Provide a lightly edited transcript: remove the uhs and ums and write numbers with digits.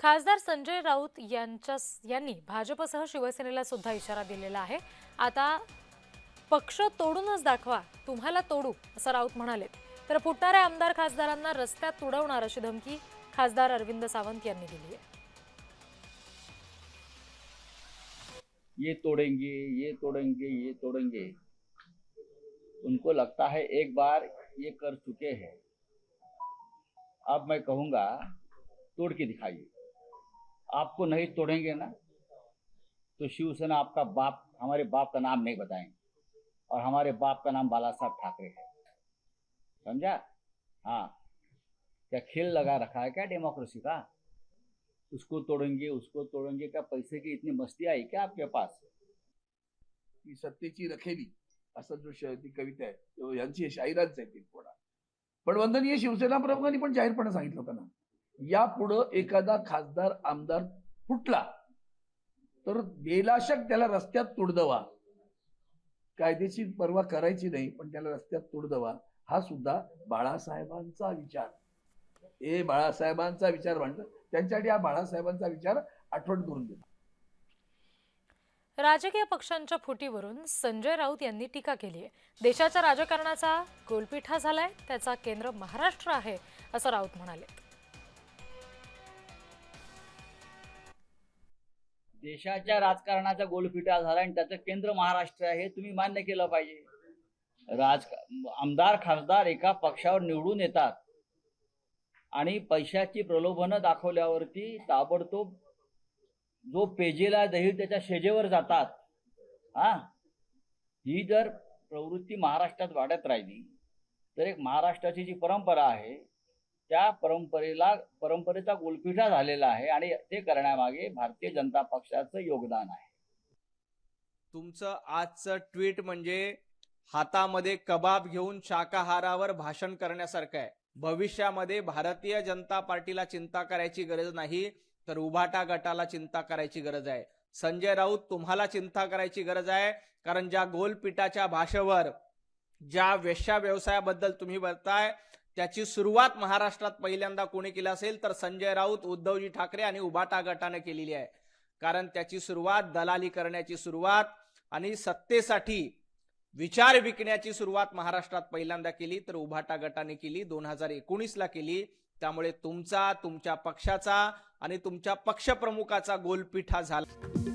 खासदार संजय राऊत यांनी भाजपसह शिवसेनेला सुद्धा इशारा दिलेला आहे। आता पक्ष तोडूनच दाखवा, तुम्हाला तोडू, असं राऊत म्हणाले। तर फुटणाऱ्या आमदार खासदारांना रस्त्यात तुडवणार अशी धमकी खासदार अरविंद सावंत यांनी दिली आहे। ये तोड़ेंगे, ये तोड़ेंगे, ये तोड़ेंगे। उनको लगता है एक बार ये कर चुके हैं, अब मैं कहूंगा तोड़ के दिखाइए। आपको नहीं तोड़ेंगे ना तो शिवसेना आपका बाप, हमारे बाप का नाम नहीं बताएंगे, और हमारे बाप का नाम बाला साहब ठाकरे है, समझा? हाँ, क्या खेल लगा रखा है क्या डेमोक्रेसी का? उसको तोड़ेंगे, उसको तोड़ेंगे, क्या पैसे की इतनी मस्ती आई क्या आपके पास? ती सत्तेची रखेली असं ती कविता आहे तो यांची शाहिराच आहे ती थोडा। पण वंदनीय शिवसेना प्रमुखांनी पण जाहीरपणे सांगितलं होतं ना, यापुढं एखादा खासदार आमदार फुटला तर बेलाशक त्याला रस्त्यात तुडदवा, कायदेशीर पर्वा करायची नाही पण त्याला रस्त्यात तुडदवा, हा सुद्धा बाळासाहेबांचा विचार, हे बाळासाहेबांचा विचार म्हणतात, त्यांच्यासाठी हा बाळासाहेबांचा विचार आठवण करून देतो। राजकीय पक्षांच्या फुटीवरून संजय राऊत यांनी टीका केली आहे। देशाच्या राजकारणाचा गोलपिठा झालाय, त्याचा केंद्र महाराष्ट्र आहे, असं राऊत म्हणाले। देशाच्या राजकारणाचा गोलपिटा झाला आणि त्याचं केंद्र महाराष्ट्र आहे, तुम्ही मान्य केलं पाहिजे। आमदार खासदार एका पक्षावर निवडून येतात आणि पैशाची प्रलोभनं दाखवल्यावरती ताबडतोब जो पेजेला दही त्याच्या शेजेवर जातात। ही जर प्रवृत्ती महाराष्ट्रात वाढत राहिली तर एक महाराष्ट्राची जी परंपरा आहे त्या परंपरेचा गोलपिठा झालेला आहे आणि ते करण्यामागे भारतीय जनता पक्षाचं योगदान आहे। तुमचं आजचं ट्विट म्हणजे हातामध्ये कबाब घेऊन शाकाहारावर भाषण करण्यासारखं आहे। भविष्यामध्ये भारतीय जनता पार्टीला चिंता करायची गरज नाही तर उभाटा गटाला चिंता करायची गरज आहे। संजय राऊत, तुम्हाला चिंता करायची गरज आहे, कारण ज्या गोलपिठाच्या भाषेवर, ज्या वेश्या व्यवसायाबद्दल तुम्ही बोलताय त्याची सुरुवात महाराष्ट्रात पहिल्यांदा कोणी केली असेल तर संजय राऊत, उद्धवजी ठाकरे आणि उभाटा गटाने केलेली आहे। कारण त्याची सुरुवात दलाली करण्याची सुरुवात आणि सत्तेसाठी विचार विकण्याची सुरुवात महाराष्ट्रात पहिल्यांदा केली तर उभाटा गटाने केली, 2019 ला केली। त्यामुळे तुमचा, तुमच्या पक्षाचा आणि तुमच्या पक्षप्रमुखाचा गोलपिठा झाला।